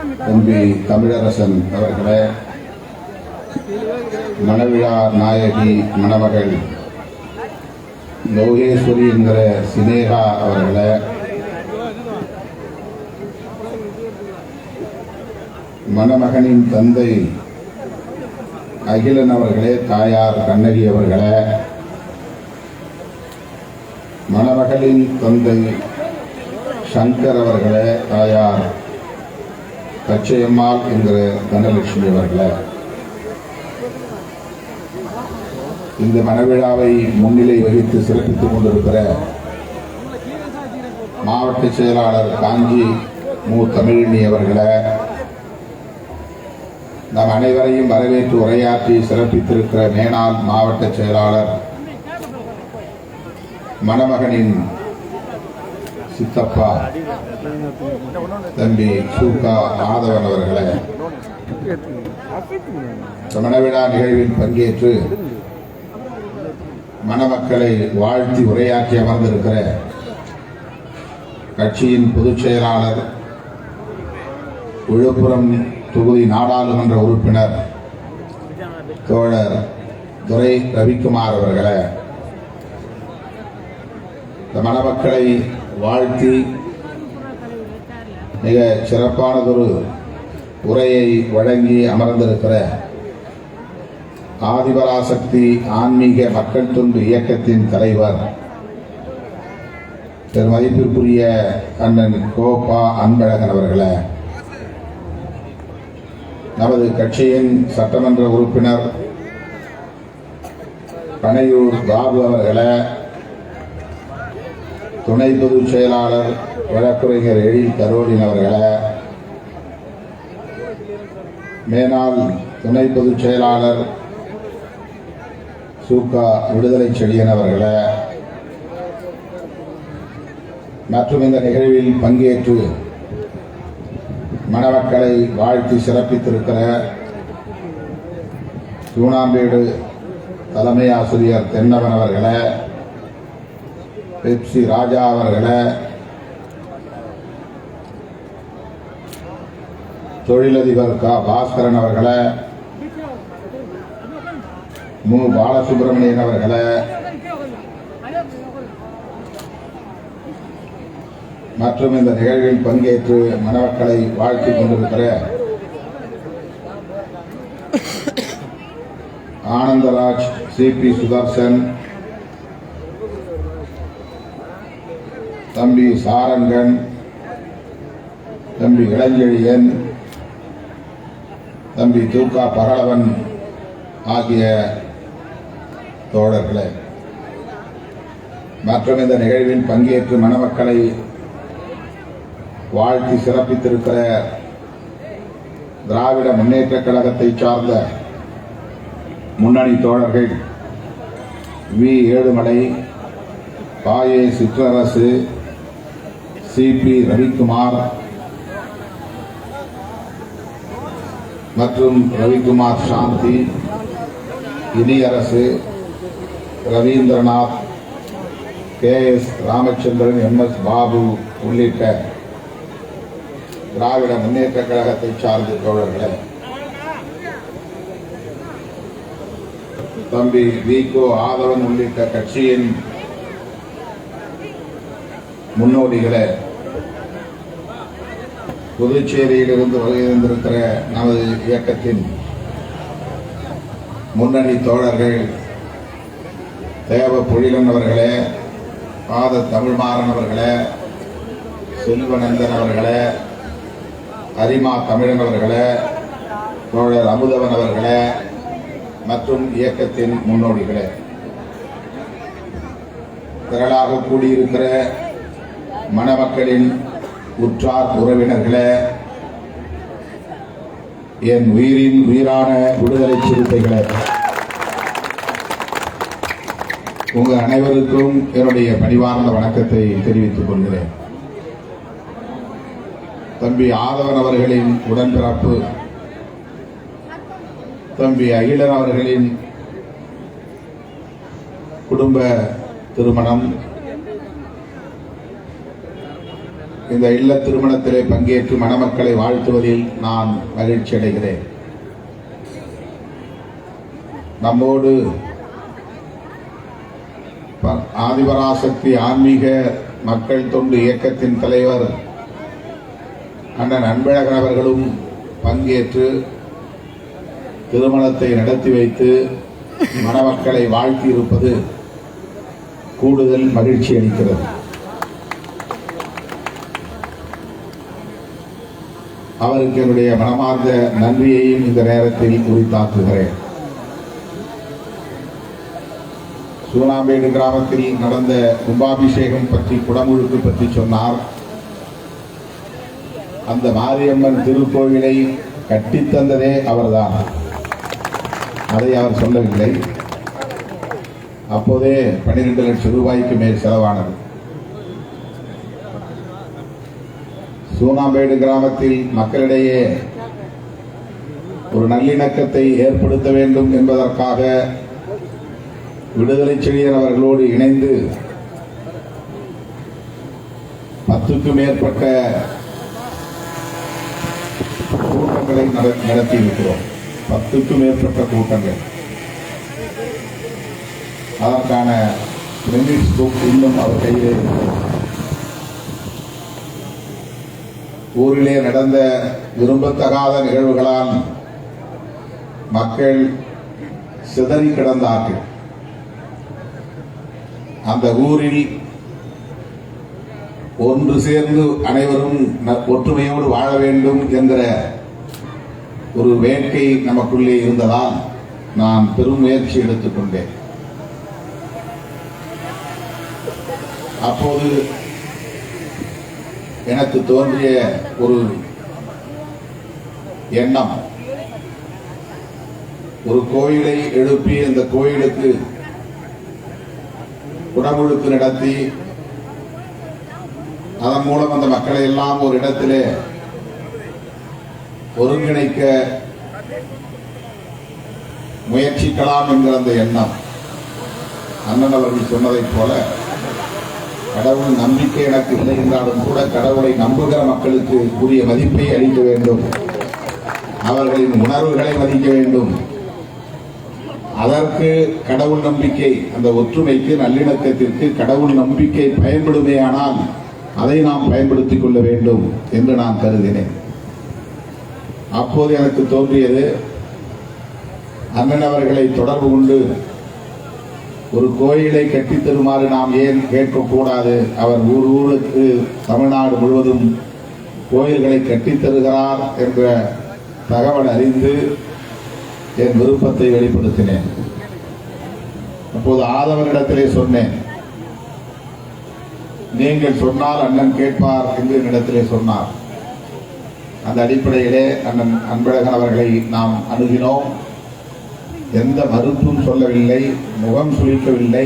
தம்பி தமிழரசன் அவர்களே, மணவிழா நாயகி மணமகள் லோகேஸ்வரி என்கிற சினேகா அவர்களே, மணமகனின் தந்தை அகிலன் அவர்களே, தாயார் கண்ணகி அவர்களே, மணமகளின் தந்தை சங்கர் அவர்களே, தாயார் கச்சையம்மாள் என்கிற தனலட்சுமி அவர்களே, இந்த மணவிழாவை முன்னிலை வகித்து சிறப்பித்துக் கொண்டிருக்கிற மாவட்ட செயலாளர் காஞ்சி மு தமிழினி அவர்களே, நம் அனைவரையும் வரவேற்று உரையாற்றி சிறப்பித்திருக்கிற மேனாள் மாவட்ட செயலாளர் மணமகனின் சித்தப்பா தம்பி சூகா ஆதவன் அவர்களே, மணவிழா நிகழ்வில் பங்கேற்று மணமக்களை வாழ்த்தி உரையாற்றி அமர்ந்திருக்கிற கட்சியின் பொதுச் செயலாளர் விழுப்புரம் தொகுதி நாடாளுமன்ற உறுப்பினர் தோழர் துரை ரவிக்குமார் அவர்களே, இந்த மணமக்களை வாழ்த்தி மிக சிறப்பானதொரு உரையை வழங்கி அமர்ந்திருக்கிற ஆதிபராசக்தி ஆன்மீக மக்கள் தொண்டு இயக்கத்தின் தலைவர் பெருமதிப்பிற்குரிய அண்ணன் கோபா அன்பழகன் அவர்களே, நமது கட்சியின் சட்டமன்ற உறுப்பினர் பனையூர் பாபு அவர்களே, துணை பொதுச் செயலாளர் வழக்குரைஞர் எழில் கரோடின் அவர்களே, மேனாள் துணை பொதுச் செயலாளர் சூகா விடுதலை செழியன் அவர்களே, மற்றும் இந்த நிகழ்வில் பங்கேற்று மணமக்களை வாழ்த்தி சிறப்பித்திருக்கிற சூனாம்பேடு தலைமை ஆசிரியர் தென்னவன் அவர்களே, பெப்சி ராஜா அவர்களே, தொழிலதிபர் க பாஸ்கரன் அவர்களே, மு பாலசுப்ரமணியன் அவர்களே, மற்றும் இந்த நிகழ்வில் பங்கேற்று மணமக்களை வாழ்த்திக் கொண்டிருக்கிற ஆனந்தராஜ், சிபி சுதர்சன், தம்பி சாரங்கன், தம்பி இளஞ்செழியன், தம்பி தூக்கா பகலவன் ஆகிய தோழர்களே, மற்றும் இந்த நிகழ்வில் பங்கேற்று மணமக்களை வாழ்த்தி சிறப்பித்திருக்கிற திராவிட முன்னேற்ற கழகத்தை சார்ந்த முன்னணி தோழர்கள் வி ஏழுமலை, பாயே சிற்றரசு, சிபி ரவிக்குமார் மற்றும் ரவிக்குமார் சாந்தி, இனியரசு, ரவீந்திரநாத், KS ராமச்சந்திரன், MS பாபு உள்ளிட்ட திராவிட முன்னேற்ற கழகத்தை சார்ந்த தோழர்களே, தம்பி விகோ ஆதவன் உள்ளிட்ட கட்சியின் முன்னோடிகளே, புதுச்சேரியிலிருந்து வருகின்றிருக்கிற நமது இயக்கத்தின் முன்னணி தோழர்கள் தேவ பொழிலன் அவர்களே, பாத தமிழ்மாறன் அவர்களே, செல்வநந்தன் அவர்களே, அரிமா தமிழன் அவர்களே, தோழர் அமுதவன் அவர்களே, மற்றும் இயக்கத்தின் முன்னோடிகளே, திரளாக கூடியிருக்கிற மணமக்களின் உற்றார் உறவினர்களே, என் உயிரின் உயிரான விடுதலை சிறுத்தைகளே, உங்கள் அனைவருக்கும் என்னுடைய பணிவார்ந்த வணக்கத்தை தெரிவித்துக் கொள்கிறேன். தம்பி ஆதவன் அவர்களின் உடன்பிறப்பு, தம்பி அகிலன் அவர்களின் குடும்ப திருமணம் இந்த இல்ல திருமணத்திலே பங்கேற்று மணமக்களை வாழ்த்துவதில் நான் மகிழ்ச்சி அடைகிறேன். நம்மோடு ஆதிபராசக்தி ஆன்மீக மக்கள் தொண்டு இயக்கத்தின் தலைவர் அண்ணன் அன்பழகன் அவர்களும் பங்கேற்று திருமணத்தை நடத்தி வைத்து மணமக்களை வாழ்த்தி இருப்பது கூடுதல் மகிழ்ச்சி அளிக்கிறது. அவருக்கு என்னுடைய மனமார்ந்த நன்றியையும் இந்த நேரத்தில் குறித்தாக்குகிறேன். சூனாம்பேடு கிராமத்தில் நடந்த கும்பாபிஷேகம் பற்றி, குடமுழுக்கு பற்றி சொன்னார். அந்த மாரியம்மன் திருக்கோவிலை கட்டித்தந்ததே அவர்தான். அதை அவர் சொல்லவில்லை. அப்போதே 12 லட்சம் ரூபாய்க்கு மேல் செலவானது. சூனாம்பேடு கிராமத்தில் மக்களிடையே ஒரு நல்லிணக்கத்தை ஏற்படுத்த வேண்டும் என்பதற்காக விடுதலை செழியன் அவர்களோடு இணைந்து 10க்கும் மேற்பட்ட கூட்டங்களை நடத்தியிருக்கிறோம். 10க்கும் மேற்பட்ட கூட்டங்கள். அதற்கான மினிட்ஸ் புக் இன்னும் அவர் கையிலே இருக்கிறது. ஊரிலே நடந்த விரும்பத்தகாத நிகழ்வுகளால் மக்கள் சிதறி கிடந்தார்கள். அந்த ஊரில் ஒன்று சேர்ந்து அனைவரும் ஒற்றுமையோடு வாழ வேண்டும் என்ற ஒரு வேட்கை நமக்குள்ளே இருந்ததால் நான் பெரும் முயற்சி எடுத்துக்கொண்டேன். அப்போது எனக்கு தோன்றிய ஒரு எண்ணம், ஒரு கோயிலை எழுப்பி அந்த கோயிலுக்கு குடமுழுக்கு நடத்தி அதன் மூலம் அந்த மக்களை எல்லாம் ஒரு இடத்திலே ஒருங்கிணைக்க முயற்சிக்கலாம் என்கிற அந்த எண்ணம். அண்ணன் அவர்கள் சொன்னதைப் போல கடவுள் நம்பிக்கை எனக்கு இல்லை என்றாலும் கூட கடவுளை நம்புகிற மக்களுக்கு உரிய மதிப்பை அளிக்க வேண்டும், அவர்களின் உணர்வுகளை மதிக்க வேண்டும். அதற்கு கடவுள் நம்பிக்கை, அந்த ஒற்றுமைக்கு நல்லிணக்கத்திற்கு கடவுள் நம்பிக்கை பயன்படுமேயானால் அதை நாம் பயன்படுத்திக் கொள்ள வேண்டும் என்று நான் கருதினேன். அப்போது எனக்கு தோன்றியது, அண்ணன் அவர்களை தொடர்பு கொண்டு ஒரு கோயிலை கட்டித் தருமாறு நாம் ஏன் கேட்கக்கூடாது? அவர் ஊருக்கு தமிழ்நாடு முழுவதும் கோயில்களை கட்டித் தருகிறார் என்ற தகவல் அறிந்து என் விருப்பத்தை வெளிப்படுத்தினேன். அப்போது ஆதவனிடத்திலே சொன்னேன், நீங்கள் சொன்னால் அண்ணன் கேட்பார் என்று என்னிடத்திலே சொன்னார். அந்த அடிப்படையிலே அண்ணன் அன்பழகன் அவர்களை நாம் அணுகினோம். எந்த மறுப்பும் சொல்லவில்லை, முகம் சுளிக்கவில்லை.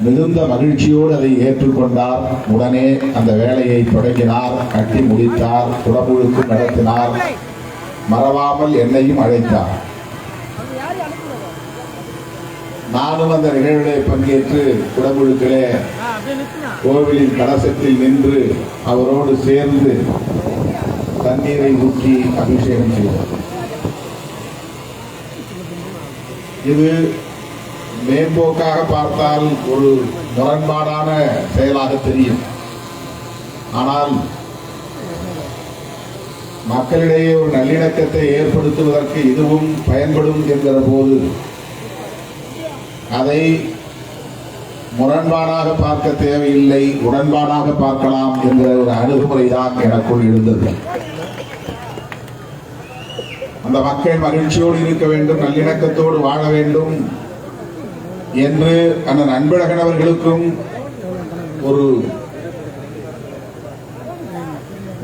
மிகுந்த மகிழ்ச்சியோடு அதை ஏற்றுக்கொண்டார். உடனே அந்த வேலையை தொடங்கினார், கட்டி முடித்தார், குடமுழுக்கு நடத்தினார். மறவாமல் என்னையும் அழைத்தார். நானும் அந்த நிகழ்விலே பங்கேற்று குடமுழுக்கிலே கோவிலின் கலசத்தில் நின்று அவரோடு சேர்ந்து தண்ணீரை ஊற்றி அபிஷேகம் செய்தார். இது மேம்போக்காக பார்த்தால் ஒரு முரண்பாடான செயலாக தெரியும். ஆனால் மக்களிடையே ஒரு நல்லிணக்கத்தை ஏற்படுத்துவதற்கு இதுவும் பயன்படும் என்கிற போது அதை முரண்பாடாக பார்க்க தேவையில்லை, உடன்பாடாக பார்க்கலாம் என்ற ஒரு அணுகுமுறைதான் எனக்குள் இருந்தது. அந்த மக்கள் மகிழ்ச்சியோடு இருக்க வேண்டும், நல்லிணக்கத்தோடு வாழ வேண்டும் என்று அண்ணன் அன்பழகன் அவர்களுக்கும் ஒரு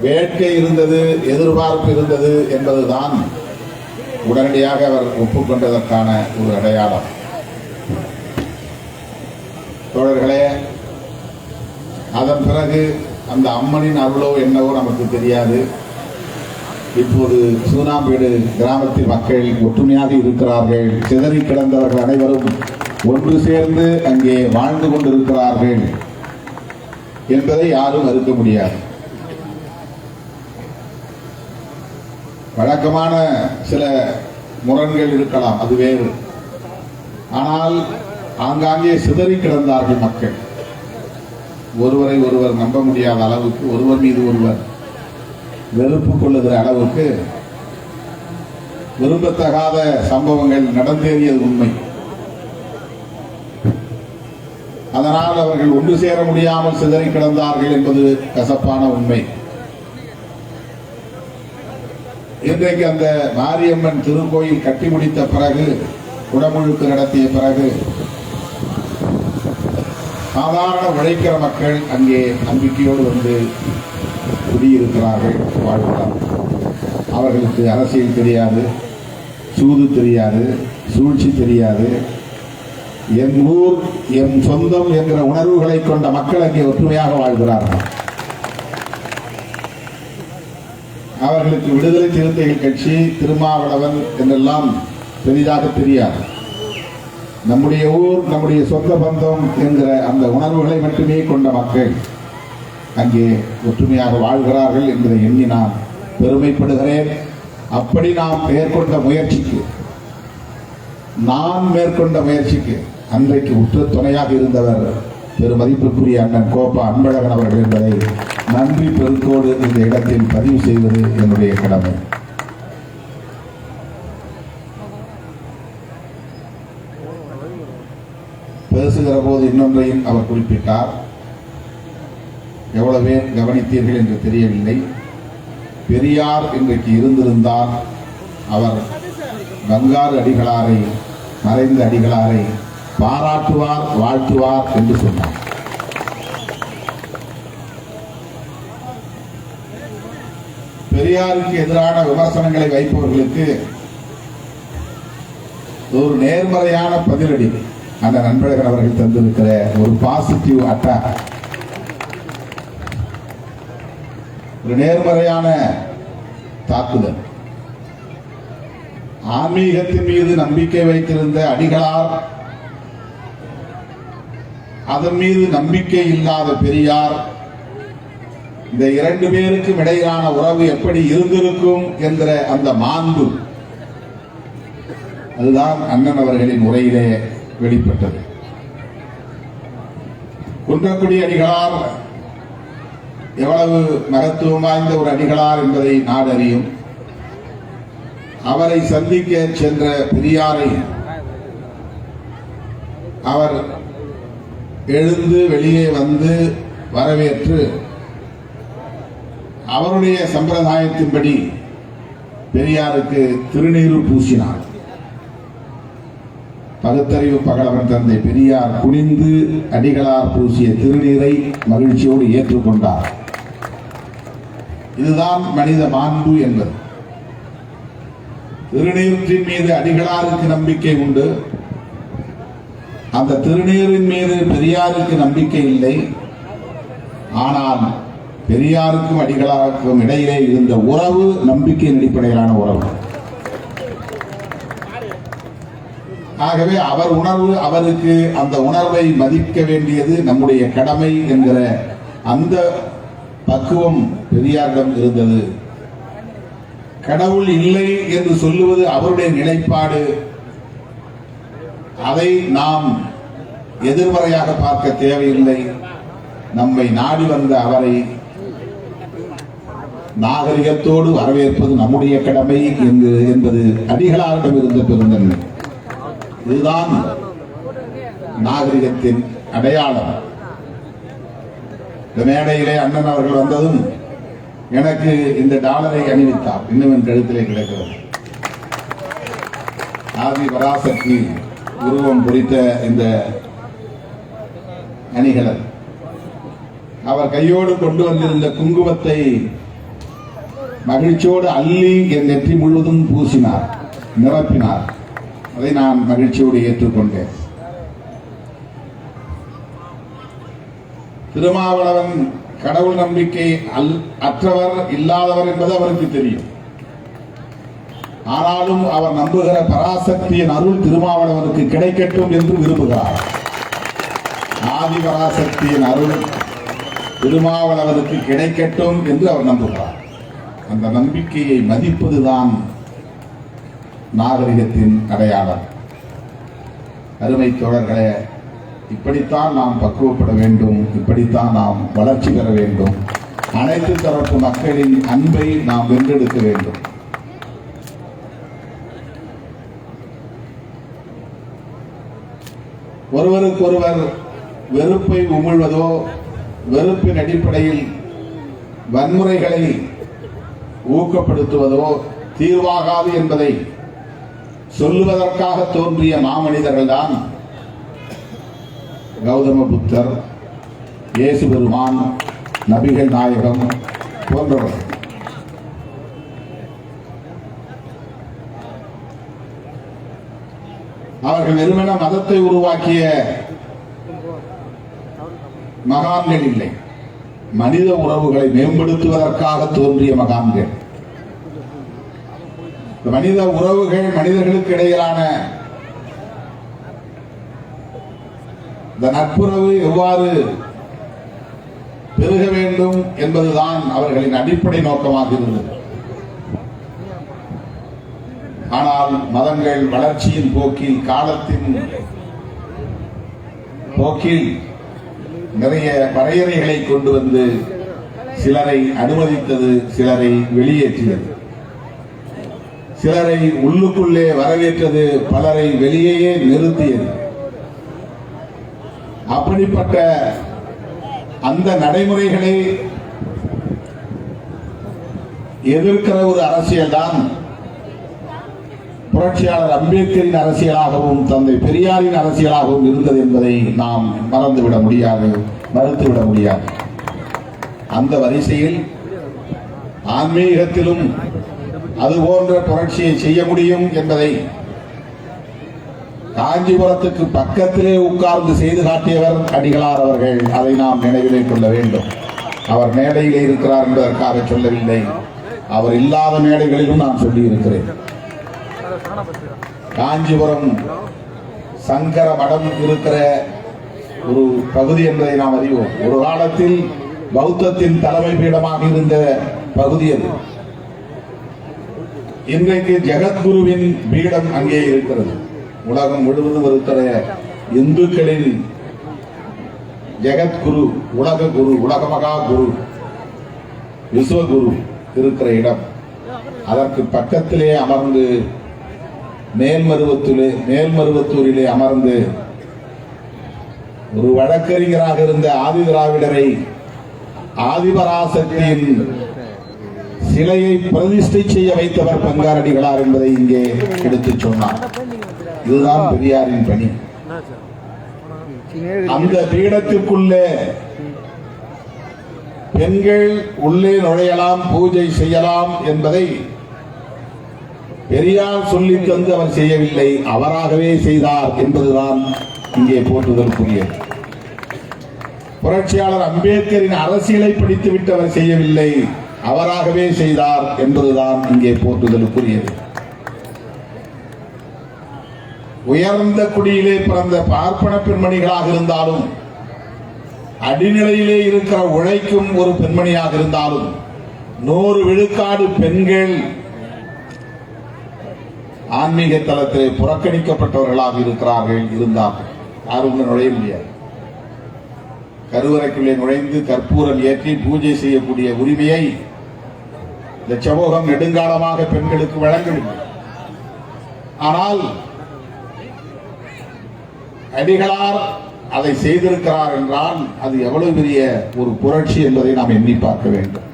வேட்கை இருந்தது, எதிர்பார்ப்பு இருந்தது என்பதுதான் உடனடியாக அவர் ஒப்புக்கொண்டதற்கான ஒரு அடையாளம். தோழர்களே, அதன் பிறகு அந்த அம்மனின் அருளோ என்னவோ நமக்கு தெரியாது. இப்போது சூனாம்பேடு கிராமத்தில் மக்கள் ஒற்றுமையாக இருக்கிறார்கள். சிதறி கிடந்தவர்கள் அனைவரும் ஒன்று சேர்ந்து அங்கே வாழ்ந்து கொண்டிருக்கிறார்கள். என்பதை யாரும் மறுக்க முடியாது. வழக்கமான சில முரண்கள் இருக்கலாம், அது வேறு. ஆனால் ஆங்காங்கே சிதறி கிடந்தார்கள் மக்கள். ஒருவரை ஒருவர் நம்ப முடியாத அளவுக்கு, ஒருவர் மீது ஒருவர் வெறுப்பு கொள்ளுகிற அளவுக்கு விரும்பத்தகாத சம்பவங்கள் நடந்தேறியது உண்மை. அதனால் அவர்கள் ஒன்று சேர முடியாமல் சிதறி கிடந்தார்கள் என்பது கசப்பான உண்மை. இன்றைக்கு அந்த மாரியம்மன் திருக்கோயில் கட்டி முடித்த பிறகு, குடமுழுக்கு நடத்திய பிறகு, சாதாரண உழைக்கிற மக்கள் அங்கே நம்பிக்கையோடு வந்து குடியிருக்கிறார்கள், வாழ்கிறார்கள். அவர்களுக்கு அரசியல் தெரியாது, சூது தெரியாது, சூழ்ச்சி தெரியாது. என் ஊர் என் சொந்தம் என்கிற உணர்வுகளை கொண்ட மக்கள் அங்கே ஒற்றுமையாக வாழ்கிறார்கள். அவர்களுக்கு விடுதலை சிறுத்தைகள் கட்சி, திருமாவளவன் என்றெல்லாம் பெரிதாக தெரியாது. நம்முடைய ஊர், நம்முடைய சொந்த பந்தம் என்கிற அந்த உணர்வுகளை மட்டுமே கொண்ட மக்கள் அங்கே ஒற்றுமையாக வாழ்கிறார்கள் என்பதை எண்ணி நான் பெருமைப்படுகிறேன். அப்படி நாம் மேற்கொண்ட முயற்சிக்கு, நான் மேற்கொண்ட முயற்சிக்கு அன்றைக்கு உற்ற துணையாக இருந்தவர் பெருமதிப்புக்குரிய அண்ணன் கோப்பா அன்பழகன் அவர்கள் என்பதை நன்றி பெருக்கோடு இந்த இடத்தில் பதிவு செய்வது என்னுடைய கடமை. பேசுகிற போது இன்னொன்றையும் அவர் குறிப்பிட்டார். எவ்வளவு பேர் கவனித்தீர்கள் என்று தெரியவில்லை. பெரியார் இன்றைக்கு இருந்திருந்தால் அவர் பங்காரு அடிகளாரை, மறைந்த அடிகளாரை பாராட்டுவார், வாழ்த்துவார் என்று சொன்னார். பெரியாருக்கு எதிரான விமர்சனங்களை வைப்பவர்களுக்கு ஒரு நேர்மறையான பதிலடி அந்த அன்பழகன் அவர்கள் தந்திருக்கிற ஒரு பாசிட்டிவ் அட்டாக், ஒரு நேர்மறையான தாக்குதல். ஆன்மீகத்தின் மீது நம்பிக்கை வைத்திருந்த அடிகளார், அதன் மீது நம்பிக்கை இல்லாத பெரியார், இந்த இரண்டு பேருக்கும் இடையிலான உறவு எப்படி இருந்திருக்கும் என்கிற அந்த மாண்பு, அதுதான் அண்ணன் அவர்களின் உரையிலே வெளிப்பட்டது. குன்றக்குடி அடிகளார் எவ்வளவு மகத்துவம் வாய்ந்த ஒரு அடிகளார் என்பதை நாடு அறியும். அவரை சந்திக்க சென்ற பெரியாரை அவர் எழுந்து வெளியே வந்து வரவேற்று அவருடைய சம்பிரதாயத்தின்படி பெரியாருக்கு திருநீறு பூசினார். பகுத்தறிவு பகலவன் தந்தை பெரியார் குனிந்து அடிகளார் பூசிய திருநீரை மகிழ்ச்சியோடு ஏற்றுக்கொண்டார். இதுதான் மனித மாண்பு என்பது. திருநீற்றின் மீது அடிகளாருக்கு நம்பிக்கை உண்டு, அந்த திருநீரின் மீது பெரியாருக்கு நம்பிக்கை இல்லை. ஆனால் பெரியாருக்கும் அடிகளாருக்கும் இடையிலே இருந்த உறவு நம்பிக்கையின் அடிப்படையிலான உறவு. ஆகவே அவர் உணர்வு, அவருக்கு அந்த உணர்வை மதிக்க வேண்டியது நம்முடைய கடமை என்கிற அந்த பக்குவம் பெரியாரிடம் இருந்தது. கடவுள் இல்லை என்று சொல்லுவது அவருடைய நிலைப்பாடு. அதை நாம் எதிர்மறையாக பார்க்க தேவையில்லை. நம்மை நாடி வந்த அவரை நாகரிகத்தோடு வரவேற்பது நம்முடைய கடமை என்பது அடிகளாரிடம் இருந்த பெருந்தன்மை. இதுதான் நாகரிகத்தின் அடையாளம். இந்த மேடையிலே அண்ணன் அவர்கள் வந்ததும் எனக்கு இந்த டாலரை அணிவித்தார். இன்னும் என் கழுத்திலே கிடைக்கிறது. ஆதி பராசக்தி உருவம் பொறித்த இந்த அணிகலன் அவர் கையோடு கொண்டு வந்திருந்த குங்குமத்தை மகிழ்ச்சியோடு அள்ளி என் நெற்றி முழுவதும் பூசினார், நிரப்பினார். அதை நான் மகிழ்ச்சியோடு ஏற்றுக்கொண்டேன். திருமாவளவன் கடவுள் நம்பிக்கை அற்றவர், இல்லாதவர் என்பது அவருக்கு தெரியும். ஆனாலும் அவர் நம்புகிற பராசக்தியின் அருள் திருமாவளவனுக்கு கிடைக்கட்டும் என்று விரும்புகிறார். ஆதி பராசக்தியின் அருள் திருமாவளவனுக்கு கிடைக்கட்டும் என்று அவர் நம்புகிறார். அந்த நம்பிக்கையை மதிப்பதுதான் நாகரிகத்தின் அடையாளம். அருமை தோழர்களே, இப்படித்தான் நாம் பக்குவப்பட வேண்டும், இப்படித்தான் நாம் வளர்ச்சி பெற வேண்டும். அனைத்து தரப்பு மக்களின் அன்பை நாம் வென்றெடுக்க வேண்டும். ஒருவருக்கொருவர் வெறுப்பை உமிழ்வதோ, வெறுப்பின் அடிப்படையில் வன்முறைகளை ஊக்கப்படுத்துவதோ தீர்வாகாது என்பதை சொல்லுவதற்காக தோன்றிய மாமனிதர்கள் தான் கௌதம புத்தர், இயேசு பெருமான், நபிகள் நாயகம் போன்றவர்கள். அவர்கள் வெறுமன மதத்தை உருவாக்கிய மகான்கள் இல்லை, மனித உறவுகளை மேம்படுத்துவதற்காக தோன்றிய மகான்கள். மனித உறவுகள், மனிதர்களுக்கு இடையிலான இந்த நட்புறவு எவ்வாறு பெருக வேண்டும் என்பதுதான் அவர்களின் அடிப்படை நோக்கமாக இருந்தது. ஆனால் மதங்கள் வளர்ச்சியின் போக்கில், காலத்தின் போக்கில் நிறைய வரையறைகளை கொண்டு வந்து சிலரை அனுமதித்தது, சிலரை வெளியேற்றியது. சிலரை உள்ளுக்குள்ளே வரவேற்றது, பலரை வெளியேயே நிறுத்தியது. அப்படிப்பட்ட அந்த நடைமுறைகளை எதிர்க்கிற ஒரு அரசியல் தான் புரட்சியாளர் அம்பேத்கரின் அரசியலாகவும் தந்தை பெரியாரின் அரசியலாகவும் இருந்தது என்பதை நாம் மறந்துவிட முடியாது, மறுத்துவிட முடியாது. அந்த வரிசையில் ஆன்மீகத்திலும் அதுபோன்ற புரட்சியை செய்ய முடியும் என்பதை காஞ்சிபுரத்துக்கு பக்கத்திலே உட்கார்ந்து செய்து காட்டியவர் அடிகளார் அவர்கள். அதை நாம் நினைவிலே கொள்ள வேண்டும். அவர் மேடையிலே இருக்கிறார் என்பதற்காக சொல்லவில்லை, அவர் இல்லாத மேடைகளிலும் நான் சொல்லி இருக்கிறேன். காஞ்சிபுரம் சங்கர மடம் இருக்கிற ஒரு பகுதி என்பதை நாம் அறிவோம். ஒரு காலத்தில் பௌத்தத்தின் தலைமை பீடமாக இருந்த பகுதி அது. இன்றைக்கு ஜெகத்குருவின் பீடம் அங்கே இருக்கிறது. உலகம் முழுவதும் இருக்கிற இந்துக்களின் ஜெகத்குரு, உலக குரு, உலக மகா குரு, விஸ்வகுரு இருக்கிற இடம். அதற்கு பக்கத்திலே அமர்ந்து மேல்மருவத்தூரிலே அமர்ந்து ஒரு வழக்கறிஞராக இருந்த ஆதி திராவிடரை ஆதிபராசக்தியின் சிலையை பிரதிஷ்டை செய்ய வைத்தவர் பங்காரடிகளார் என்பதை இங்கே எடுத்துச் சொன்னார். இதுதான் பெரியாரின் பணி. அந்த பீடத்திற்குள்ளே பெண்கள் உள்ளே நுழையலாம், பூஜை செய்யலாம் என்பதை பெரியார் சொல்லி தந்து அவர் செய்யவில்லை, அவராகவே செய்தார் என்பதுதான் இங்கே போற்றுதலுக்குரியது. புரட்சியாளர் அம்பேத்கரின் அரசியலை படித்துவிட்டு அவர் செய்யவில்லை, அவராகவே செய்தார் என்பதுதான் இங்கே போற்றுதலுக்குரியது. உயர்ந்த குடியிலே பிறந்த பார்ப்பன பெண்மணிகளாக இருந்தாலும், அடிநிலையிலே இருக்கிற உழைக்கும் ஒரு பெண்மணியாக இருந்தாலும், 100 விழுக்காடு பெண்கள் ஆன்மீக தளத்திலே புறக்கணிக்கப்பட்டவர்களாக இருக்கிறார்கள், இருந்தார்கள். யாரும் நுழைய முடியாது. கருவறைக்குள்ளே நுழைந்து கற்பூரம் ஏற்றி பூஜை செய்யக்கூடிய உரிமையை இந்த சமூகம் நெடுங்காலமாக பெண்களுக்கு வழங்கவில்லை. ஆனால் அடிகளார் அதை செய்திருக்கிறார் என்றால் அது எவ்வளவு பெரிய ஒரு புரட்சி என்பதை நாம் எண்ணி பார்க்க வேண்டும்.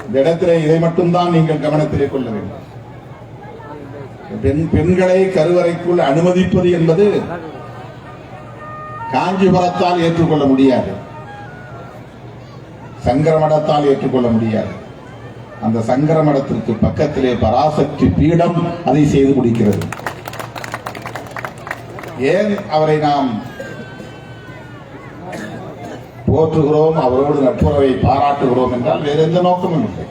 இந்த இடத்திலே இதை மட்டும்தான் நீங்கள் கவனத்திலே கொள்ள வேண்டும். பெண்களை கருவறைக்குள் அனுமதிப்பது என்பது காஞ்சிபுரத்தால் ஏற்றுக்கொள்ள முடியாது, சங்கர மடத்தால் ஏற்றுக்கொள்ள முடியாது. அந்த சங்கர மடத்திற்கு பக்கத்திலே பராசக்தி பீடம் அதை செய்து முடிக்கிறது. ஏன் அவரை நாம் போற்றுகிறோம், அவரோடு நட்புறவை பாராட்டுகிறோம் என்றால் வேறு எந்த நோக்கமும் இல்லை.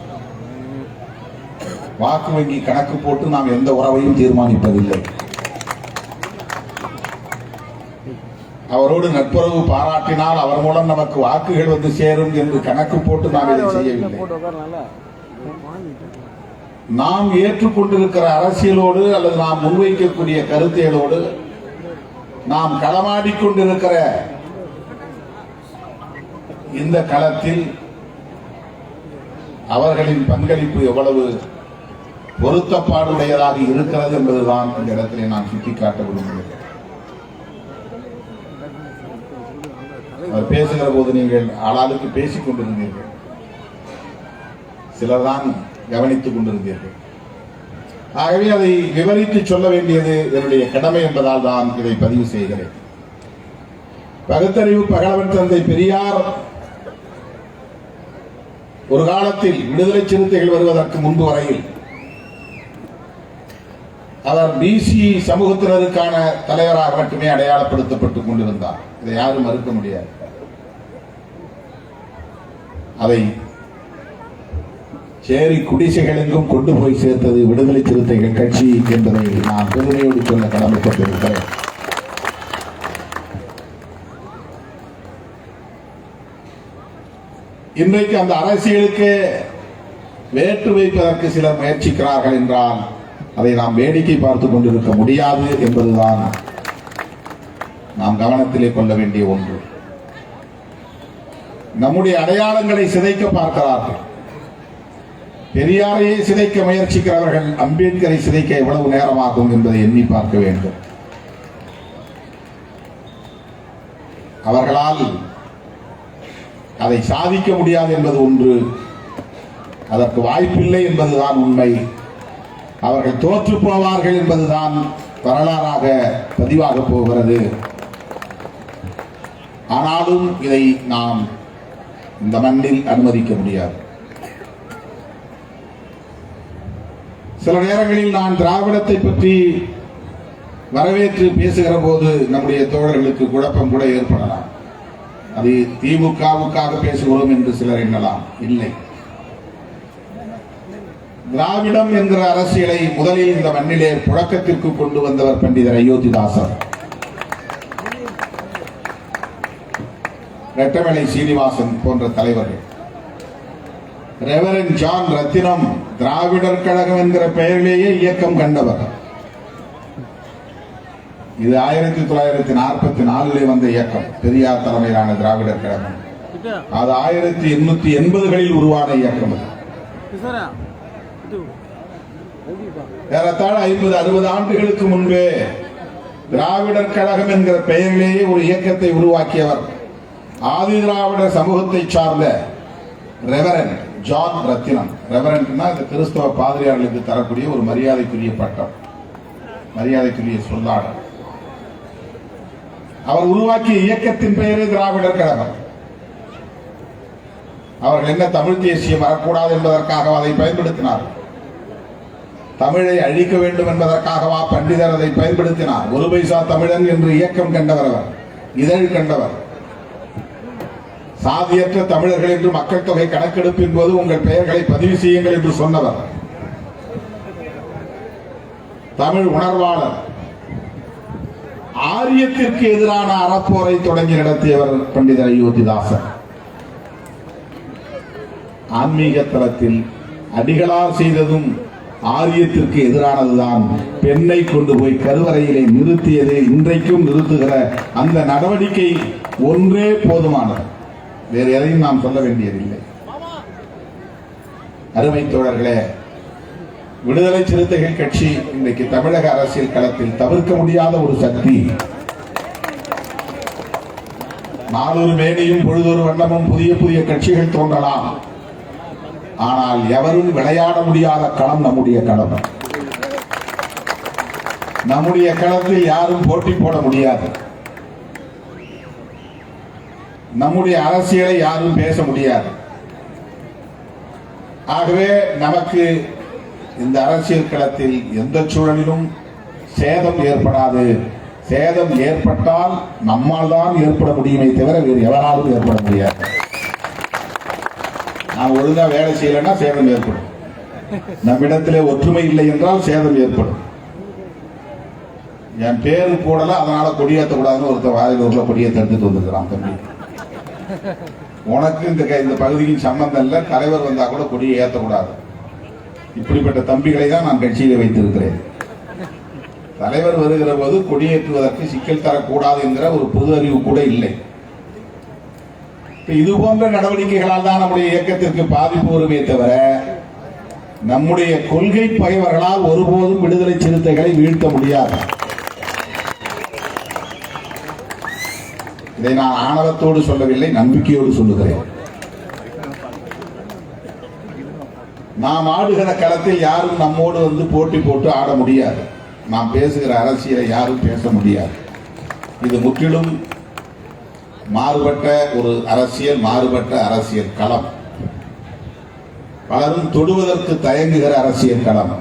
வாக்கு வங்கி கணக்கு போட்டு நாம் எந்த உறவையும் தீர்மானிப்பதில்லை. அவரோடு நட்புறவு பாராட்டினால் அவர் மூலம் நமக்கு வாக்குகள் வந்து சேரும் என்று கணக்கு போட்டு நாம் இதை செய்யவில்லை. நாம் ஏற்றுக்கொண்டிருக்கிற அரசியலோடு அல்லது நாம் முன்வைக்கக்கூடிய கருத்தியலோடு நாம் களமாடிக்கொண்டிருக்கிற இந்த களத்தில் அவர்களின் பங்களிப்பு எவ்வளவு பொருத்தப்பாடுடையதாக இருக்கிறது என்பதுதான் இந்த இடத்திலே நான் சுட்டிக்காட்ட விரும்புகிறேன். அவர் பேசுகிற போது நீங்கள் ஆளாளுக்கு பேசிக் கொண்டிருந்தீர்கள், சிலர் தான் கவனித்துக் கொண்டிருந்தீர்கள். ஆகவே அதை விவரித்து சொல்ல வேண்டியது என்னுடைய கடமை என்பதால் தான் இதை பதிவு செய்கிறேன். பகுத்தறிவு பகலவன் தந்தை பெரியார் ஒரு காலத்தில் விடுதலை சிறுத்தைகள் வருவதற்கு முன்பு வரையில் அவர் பிசி சமூகத்தினருக்கான தலைவராக மட்டுமே அடையாளப்படுத்தப்பட்டுக் கொண்டிருந்தார். இதை யாரும் மறுக்க முடியாது. அதை சேரி குடிசைகளுக்கும் கொண்டு போய் சேர்த்தது விடுதலை சிறுத்தைகள் கட்சி என்பதை நான் பெருமையோடு சொல்ல கடமைப்பட்டிருக்கிறேன். இன்றைக்கு அந்த அரசியலுக்கு வேற்று வைப்பதற்கு சிலர் முயற்சிக்கிறார்கள் என்றால் அதை நாம் வேடிக்கை பார்த்துக் கொண்டிருக்க முடியாது என்பதுதான் நாம் கவனத்திலே கொள்ள வேண்டிய ஒன்று. நம்முடைய அடையாளங்களை சிதைக்க பார்க்கிறார்கள். பெரியாரையே சிதைக்க முயற்சிக்கிறவர்கள் அம்பேத்கரை சிதைக்க எவ்வளவு நேரமாகும் என்பதை எண்ணி பார்க்க வேண்டும். அவர்களால் அதை சாதிக்க முடியாது என்பது ஒன்று, அதற்கு வாய்ப்பில்லை என்பதுதான் உண்மை. அவர்கள் தோற்று போவார்கள் என்பதுதான் வரலாறாக பதிவாக போகிறது. ஆனாலும் இதை நாம் இந்த மண்ணில் அனுமதிக்க முடியாது. சில நேரங்களில் நான் திராவிடத்தை பற்றி வரவேற்று பேசுகிற போது நம்முடைய தோழர்களுக்கு குழப்பம் கூட ஏற்படலாம். அது திமுகவுக்காக பேசுகிறோம் என்று சிலர் எண்ணலாம். இல்லை, திராவிடம் என்கிற அரசியலை முதலில் இந்த மண்ணிலே புழக்கத்திற்கு கொண்டு வந்தவர் பண்டிதர் அயோத்திதாசர், ரெட்டமலை சீனிவாசன் போன்ற தலைவர்கள். ரெவரண்ட் ஜான் ரத்தினம் திராவிடர் கழகம் என்கிற பெயரிலேயே இயக்கம் கண்டவர். இது 1944 வந்த இயக்கம், பெரியார் தலைமையிலான திராவிடர் கழகம். அது 1880களில் உருவான இயக்கம். ஏறத்தாழ 50-60 ஆண்டுகளுக்கு முன்பே திராவிடர் கழகம் என்கிற பெயரிலேயே ஒரு இயக்கத்தை உருவாக்கியவர் ஆதி திராவிட சமூகத்தை சார்ந்த ரெவரண்ட் ஜான் ரத்தினம். ரெவரண்ட்னா இந்த கிறிஸ்தவ பாதிரியார்களுக்கு தரக்கூடிய ஒரு மரியாதைக்குரிய பட்டம், மரியாதைக்குரிய சொல்லாடல். அவர் உருவாக்கிய இயக்கத்தின் பெயரே திராவிடர் கழகம். அவர்கள் என்ன தமிழ் தேசியம் வரக்கூடாது என்பதற்காக அதை பயன்படுத்தினார். தமிழை அழிக்க வேண்டும் என்பதற்காகவா பண்டிதர் அதை பயன்படுத்தினார். ஒரு பைசா தமிழன் என்று இயக்கம் கண்டவர், அவர் இதழ் கண்டவர். சாதியற்ற தமிழர்கள் என்று மக்கள் தொகை கணக்கெடுப்பின் போது உங்கள் பெயர்களை பதிவு செய்யுங்கள் என்று சொன்னவர். தமிழ் உணர்வாளர். ஆரியத்திற்கு எதிரான அறப்போரை தொடங்கி நடத்தியவர் பண்டிதர் அயோத்திதாசர். ஆன்மீக தளத்தில் அடிகளார் செய்ததும் ஆரியத்திற்கு எதிரானதுதான். பெண்ணை கொண்டு போய் கருவறையிலே நிறுத்தியது, இன்றைக்கும் நிறுத்துகிற அந்த நடவடிக்கை ஒன்றே போதுமானது. வேறு எதையும் நாம் சொல்ல வேண்டியதில்லை. அருமை தோழர்களே, விடுதலை சிறுத்தைகள் கட்சி இன்றைக்கு தமிழக அரசியல் களத்தில் தவிர்க்க முடியாத ஒரு சக்தி. நாளொரு மேனியும் பொழுதொரு வண்ணமும் புதிய புதிய கட்சிகள் தோன்றலாம். ஆனால் எவரும் விளையாட முடியாத களம் நம்முடைய களம். நம்முடைய களத்தில் யாரும் போட்டி போட முடியாது. நம்முடைய அரசியலை யாரும் பேச முடியாது. ஆகவே நமக்கு இந்த அரசியல் களத்தில் எந்த சூழலிலும் சேதம் ஏற்படாது. சேதம் ஏற்பட்டால் நம்மால் தான் ஏற்பட முடியுமே தவிர வேறு எவராலும் ஏற்பட முடியாது. நாம் ஒழுங்கா வேலை செய்யலைன்னா சேதம் ஏற்படும். நம்மிடத்திலே ஒற்றுமை இல்லை என்றால் சேதம் ஏற்படும். என் பேரு போடல, அதனால கொடியேற்றக்கூடாதுன்னு ஒருத்தர் வாயிலூர்ல கொடியேற்ற எடுத்துட்டு வந்துருக்கிறான். தம்பி, உனக்கு இந்த பகுதியின் சம்பந்தம் இல்லை, தலைவர் வந்தா கூட கொடியை ஏற்றக்கூடாது. இப்படிப்பட்ட தம்பிகளை தான் நான் கட்சியில வைத்திருக்கிறேன். தலைவர் வருகிற போது கொடியேற்றுவதற்கு சிக்கல் தரக்கூடாது என்கிற ஒரு பொது அறிவு கூட இல்லை. இது போன்ற நடவடிக்கைகளால் தான் நம்முடைய இயக்கத்திற்கு பாதிப்பு வருமே தவிர நம்முடைய கொள்கை பகைவர்களால் ஒருபோதும் விடுதலை சிறுத்தைகளை வீழ்த்த முடியாது. இதை நான் ஆணவத்தோடு சொல்லவில்லை, நம்பிக்கையோடு சொல்லுகிறேன். நாம் ஆடுகிற களத்தில் யாரும் நம்மோடு வந்து போட்டி போட்டு ஆட முடியாது. நாம் பேசுகிற அரசியலை யாரும் பேச முடியாது. இது முற்றிலும் மாறுபட்ட ஒரு அரசியல், மாறுபட்ட அரசியல் களம். பலரும் தொடுவதற்கு தயங்குகிற அரசியல் களம்.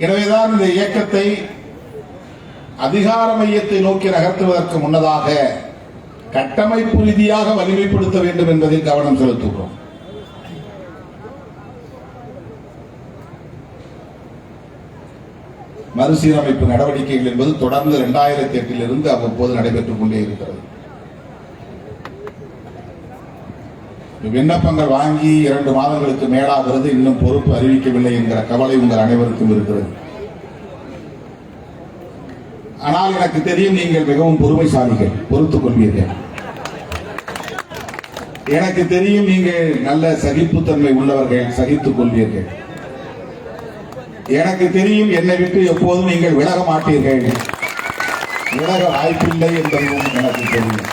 எனவேதான் இந்த இயக்கத்தை அதிகார மையத்தை நோக்கி நகர்த்துவதற்கு முன்னதாக கட்டமைப்பு ரீதியாக வலிமைப்படுத்த வேண்டும் என்பதில் கவனம் செலுத்துகிறோம். மறுசீரமைப்பு நடவடிக்கைகள் என்பது தொடர்ந்து 2008 இருந்து அவ்வப்போது நடைபெற்றுக் கொண்டே இருக்கிறது. விண்ணப்பங்கள் வாங்கி 2 மாதங்களுக்கு மேலாகிறது, இன்னும் பொறுப்பு அறிவிக்கவில்லை என்கிற கவலை உங்கள் அனைவருக்கும் இருக்கிறது. ஆனால் எனக்கு தெரியும், நீங்கள் மிகவும் பொறுமைசாலிகள், பொறுத்துக் கொள்வீர்கள். எனக்கு தெரியும், நீங்கள் நல்ல சகிப்புத்தன்மை உள்ளவர்கள், சகித்துக் கொள்வீர்கள். எனக்கு தெரியும், என்னை விட்டு எப்போதும் நீங்கள் விலக மாட்டீர்கள், விலக வாய்ப்பில்லை என்பதும் எனக்கு தெரியும்.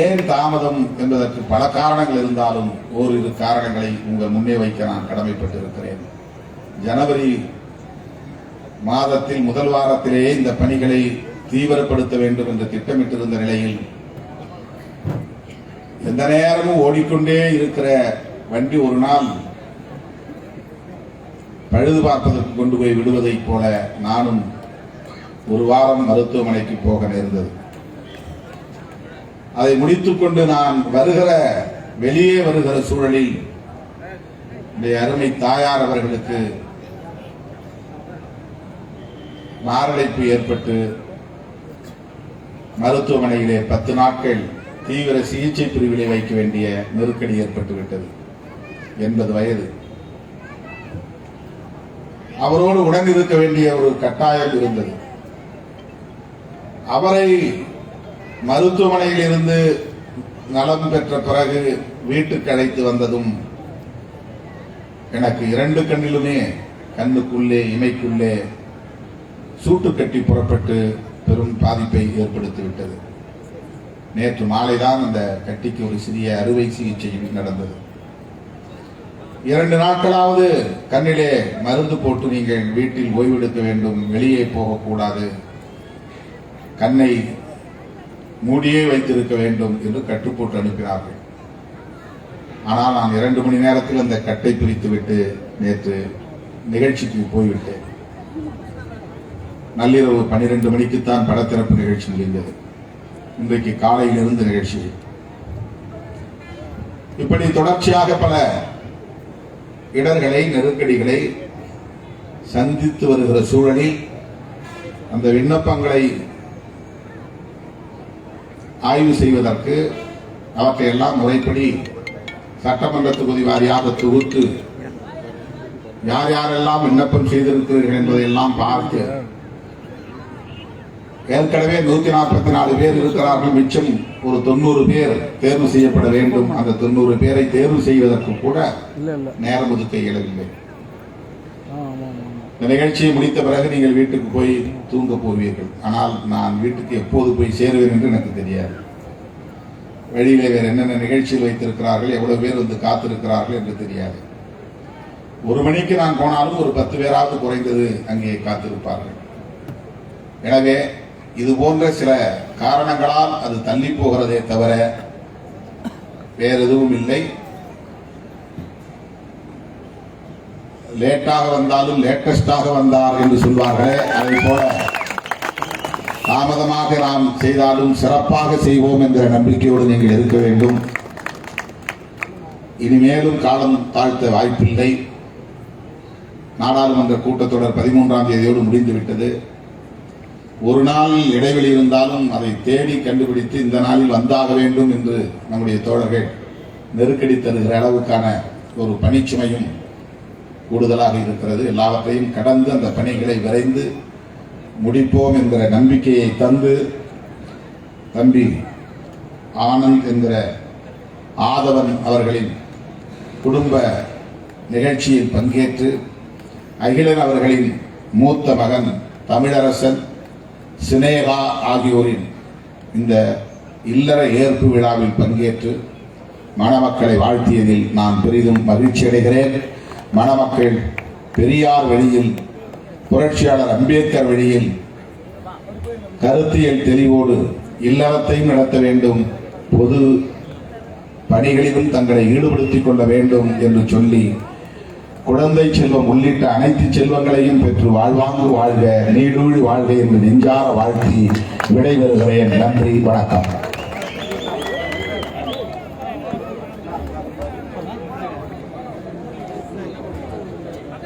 ஏன் தாமதம் என்பதற்கு பல காரணங்கள் இருந்தாலும் ஓரிரு காரணங்களை உங்கள் முன்னே வைக்க நான் கடமைப்பட்டிருக்கிறேன். ஜனவரி மாதத்தில் முதல் வாரத்திலேயே இந்த பணிகளை தீவிரப்படுத்த வேண்டும் என்று திட்டமிட்டிருந்த நிலையில் எந்த நேரமும் ஓடிக்கொண்டே இருக்கிற வண்டி ஒரு நாள் பழுது பார்ப்பதற்கு கொண்டு போய் விடுவதைப் போல நானும் ஒரு வாரம் மருத்துவமனைக்கு போக நேர்ந்தது. அதை முடித்துக் கொண்டு நான் வெளியே வருகிற சூழலில் அருமை தாயார் அவர்களுக்கு மாரடைப்பு ஏற்பட்டு மருத்துவமனையிலே 10 நாட்கள் தீவிர சிகிச்சை பிரிவிலே வைக்க வேண்டிய நெருக்கடி ஏற்பட்டு விட்டது. 80 வயது. அவரோடு உடனிருக்க வேண்டிய ஒரு கட்டாயம் இருந்தது. அவரை மருத்துவமனையில் இருந்து நலம் பெற்ற பிறகு வீட்டுக்கு அழைத்து வந்ததும் எனக்கு 2 கண்ணிலுமே, கண்ணுக்குள்ளே இமைக்குள்ளே சூட்டு கட்டி புறப்பட்டு பெரும் பாதிப்பை ஏற்படுத்திவிட்டது. நேற்று மாலைதான் அந்த கட்டிக்கு ஒரு சிறிய அறுவை சிகிச்சை நடந்தது. 2 நாட்களாவது கண்ணிலே மருந்து போட்டு நீங்கள் வீட்டில் ஓய்வெடுக்க வேண்டும், வெளியே போகக்கூடாது, கண்ணை மூடியே வைத்திருக்க வேண்டும் என்று கட்டுப்போட்டு அனுப்பினார்கள். ஆனால் நான் 2 மணி நேரத்தில் அந்த கட்டை பிரித்துவிட்டு நேற்று நிகழ்ச்சிக்கு போய்விட்டேன். நள்ளிரவு 12 மணிக்குத்தான் படத்திறப்பு நிகழ்ச்சி முடிந்தது. இன்றைக்கு காலையிலிருந்து நிகழ்ச்சி. இப்படி தொடர்ச்சியாக பல இடர்களை, நெருக்கடிகளை சந்தித்து வருகிற சூழலில் அந்த விண்ணப்பங்களை ஆய்வு செய்வதற்கு அவற்றையெல்லாம் முறைப்படி சட்டமன்ற தொகுதி வாரியாக தொகுத்து யார் யாரெல்லாம் விண்ணப்பம் செய்திருக்கிறீர்கள் என்பதையெல்லாம் பார்த்து, ஏற்கனவே 144 பேர் இருக்கிறார்கள், மிச்சம் ஒரு 90 பேர் தேர்வு செய்யப்பட வேண்டும். அந்த 90 பேரை தேர்வு செய்வதற்கு கூட நேரம் ஒதுக்க இயலவில்லை. இந்த நிகழ்ச்சியை முடித்த பிறகு நீங்கள் வீட்டுக்கு போய் தூங்க போவீர்கள். ஆனால் நான் வீட்டுக்கு எப்போது போய் சேருவேன் என்று எனக்கு தெரியாது. வெளியிலே வேறு என்னென்ன நிகழ்ச்சியில் வைத்திருக்கிறார்கள், எவ்வளவு பேர் வந்து காத்திருக்கிறார்கள் என்று தெரியாது. 1 மணிக்கு நான் போனாலும் ஒரு 10 பேராவது குறைந்தது அங்கே காத்திருப்பார்கள். எனவே இது போன்ற சில காரணங்களால் அது தள்ளி போகிறதே தவிர வேற எதுவும் இல்லை. லேட்டாக வந்தாலும் லேட்டஸ்டாக வந்தார் என்று சொல்வார்களே, அதை போல தாமதமாக நாம் செய்தாலும் சிறப்பாக செய்வோம் என்ற நம்பிக்கையோடு நீங்கள் இருக்க வேண்டும். இனிமேலும் காலம் தாழ்த்த வாய்ப்பில்லை. நாடாளுமன்ற கூட்டத்தொடர் 13ஆம் தேதியோடு முடிந்துவிட்டது. ஒரு நாள் இடைவெளி இருந்தாலும் அதை தேடி கண்டுபிடித்து இந்த நாளில் வந்தாக வேண்டும் என்று நம்முடைய தோழர்கள் நெருக்கடி தருகிற அளவுக்கான ஒரு பணிச்சுமையும் கூடுதலாக இருக்கிறது. எல்லாவற்றையும் கடந்து அந்த பணிகளை விரைந்து முடிப்போம் என்கிற நம்பிக்கையை தந்து தம்பி ஆனந்த் என்கிற ஆதவன் அவர்களின் குடும்ப நிகழ்ச்சியில் பங்கேற்று அகிலன் அவர்களின் மூத்த மகன் தமிழரசன், சினேகா ஆகியோரின் இந்த இல்லற ஏற்பு விழாவில் பங்கேற்று மணமக்களை வாழ்த்தியதில் நான் பெரிதும் மகிழ்ச்சி அடைகிறேன். மணமக்கள் பெரியார் வழியில், புரட்சியாளர் அம்பேத்கர் வழியில் கருத்தியல் தெளிவோடு இல்லறத்தையும் நடத்த வேண்டும், பொது பணிகளிலும் தங்களை ஈடுபடுத்திக் கொள்ள வேண்டும் என்று சொல்லி குழந்தை செல்வம் உள்ளிட்ட அனைத்து செல்வங்களையும் பெற்று வாழ்வாங்கு வாழ்க, நீடூழி வாழ்க என்று நெஞ்சார வாழ்த்தி விடைபெறுகிறேன். நன்றி, வணக்கம்.